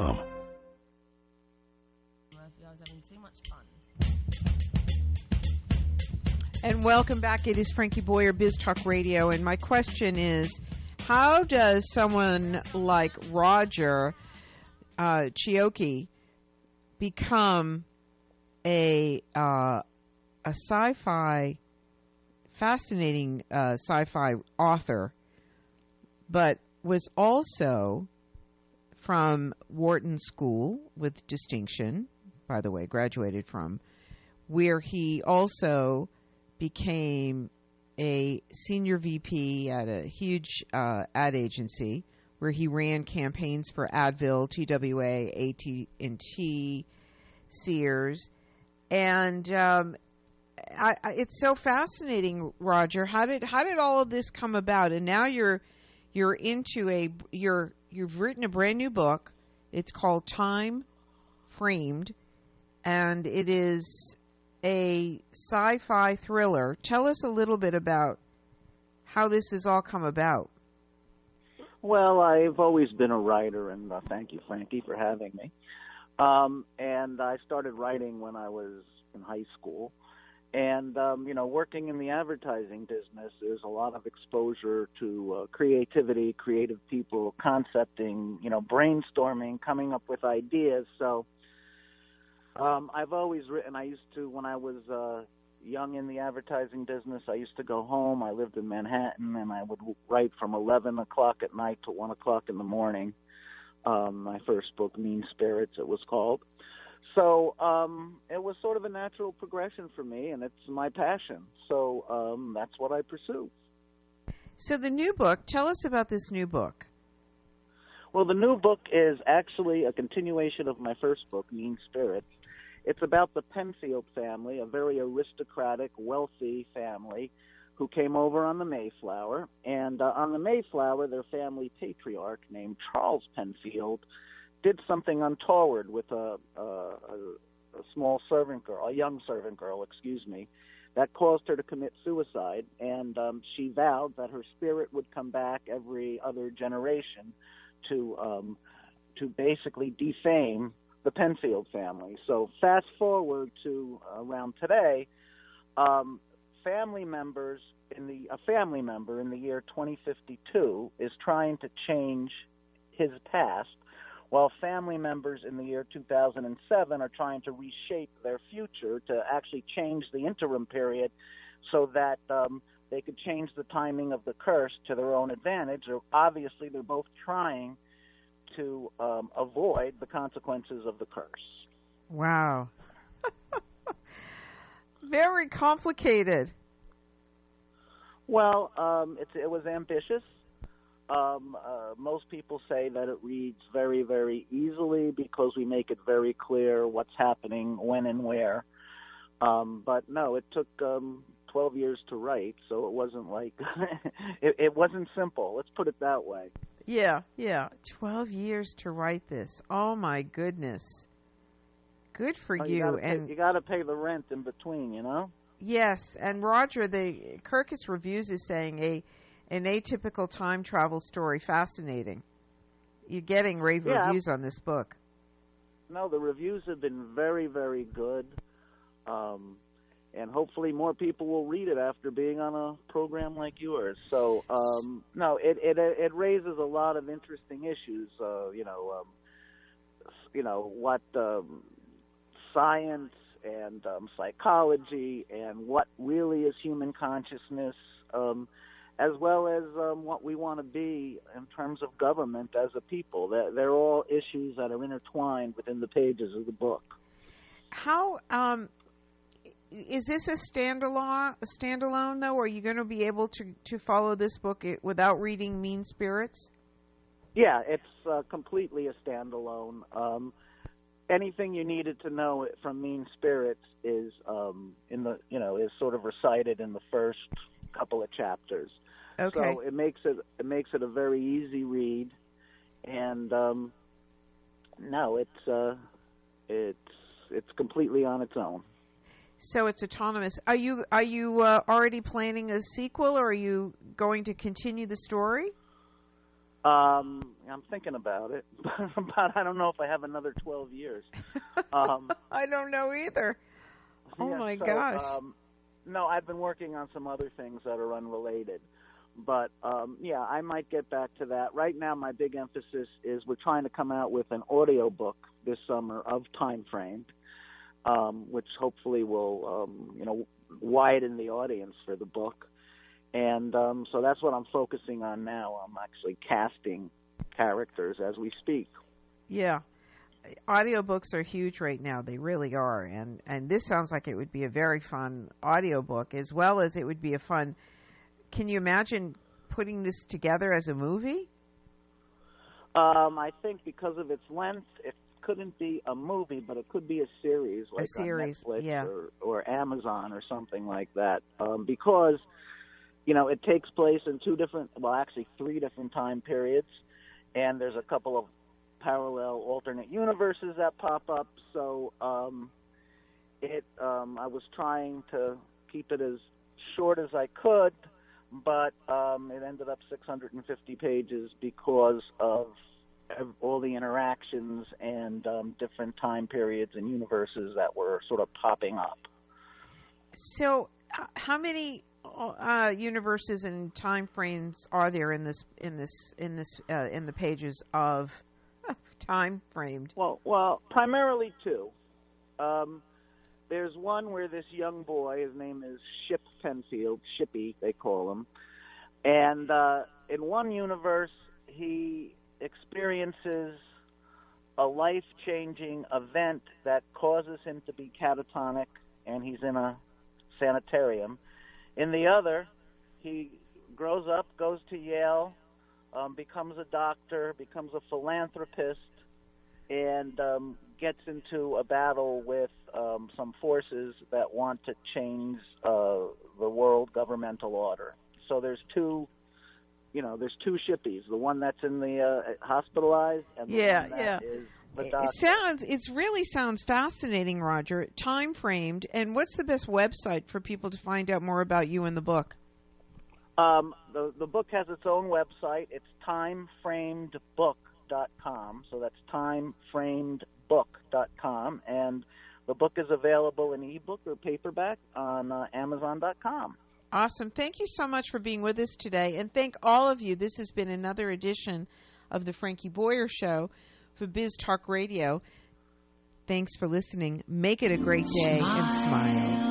BizTalkRadio.com. I was having too much fun. And welcome back. It is Frankie Boyer, BizTalk Radio, and my question is, how does someone like Roger Chiocchi become a sci-fi, fascinating sci-fi author, but was also from Wharton School with distinction, by the way, graduated from, where he also became a senior VP at a huge ad agency where he ran campaigns for Advil, TWA, AT&T, Sears. And it's so fascinating, Roger. How did all of this come about? And now you've written a brand new book. It's called Time Framed, and it is a sci-fi thriller. Tell us a little bit about how this has all come about. Well, I've always been a writer, and thank you, Frankie, for having me. And I started writing when I was in high school. And, working in the advertising business, there's a lot of exposure to creativity, creative people, concepting, brainstorming, coming up with ideas. So I've always written. I used to, when I was young in the advertising business, I used to go home. I lived in Manhattan, and I would write from 11 o'clock at night to 1 o'clock in the morning. My first book, Mean Spirits, it was called. So it was sort of a natural progression for me, and it's my passion. So that's what I pursue. So the new book, tell us about this new book. Well, the new book is actually a continuation of my first book, Mean Spirits. It's about the Penfield family, a very aristocratic, wealthy family who came over on the Mayflower. And on the Mayflower, their family patriarch named Charles Penfield did something untoward with a small servant girl, a young servant girl, that caused her to commit suicide. And she vowed that her spirit would come back every other generation to basically defame the Penfield family. So fast forward to around today, a family member in the year 2052 is trying to change his past, while family members in the year 2007 are trying to reshape their future to actually change the interim period so that they could change the timing of the curse to their own advantage. Or obviously, they're both trying to avoid the consequences of the curse. Wow. Very complicated. Well, it was ambitious. Most people say that it reads very, very easily because we make it very clear what's happening, when and where. But no, it took 12 years to write, so it wasn't like it wasn't simple. Let's put it that way. Yeah. 12 years to write this. Oh my goodness. Good for you. You got to pay the rent in between, Yes, and Roger, the Kirkus Reviews is saying an atypical time travel story. Fascinating. You're getting rave reviews on this book. No, the reviews have been very, very good. And hopefully more people will read it after being on a program like yours. So, no, it raises a lot of interesting issues. What science and psychology and what really is human consciousness, as well as what we want to be in terms of government as a people. They're all issues that are intertwined within the pages of the book. How is this a standalone though? Or are you going to be able to follow this book without reading Mean Spirits? Yeah, it's completely a standalone. Anything you needed to know from Mean Spirits is is sort of recited in the first couple of chapters. Okay. So it makes it a very easy read, and it's completely on its own. So it's autonomous. Are you already planning a sequel, or are you going to continue the story? I'm thinking about it, but I don't know if I have another 12 years. I don't know either. Oh, my gosh. No, I've been working on some other things that are unrelated. But, yeah, I might get back to that. Right now, my big emphasis is we're trying to come out with an audio book this summer of Time Framed, which hopefully will, widen the audience for the book. And so that's what I'm focusing on now. I'm actually casting characters as we speak. Yeah. Audiobooks are huge right now. They really are. And this sounds like it would be a very fun audiobook, as well as it would be a fun... Can you imagine putting this together as a movie? I think because of its length, it couldn't be a movie, but it could be a series, like on Netflix yeah. or Amazon or something like that. Because, it takes place in three different time periods, and there's a couple of parallel alternate universes that pop up. So I was trying to keep it as short as I could, but it ended up 650 pages because of all the interactions and different time periods and universes that were sort of popping up. So, how many universes and time frames are there in the pages of Time Framed? Well, primarily two. There's one where this young boy, his name is Ship Penfield, Shippy they call him, and in one universe he experiences a life-changing event that causes him to be catatonic, and he's in a sanitarium. In the other, he grows up, goes to Yale, becomes a doctor, becomes a philanthropist, and gets into a battle with some forces that want to change the world governmental order. So there's two Shippies, the one that's in the hospitalized and the one that is the doctor. It really sounds fascinating, Roger. Time Framed, and what's the best website for people to find out more about you and the book? The book has its own website. It's timeframedbook.com. So that's timeframedbook.com, and the book is available in ebook or paperback on Amazon.com. Awesome. Thank you so much for being with us today, and thank all of you. This has been another edition of the Frankie Boyer Show for BizTalk Radio. Thanks for listening. Make it a great day and smile.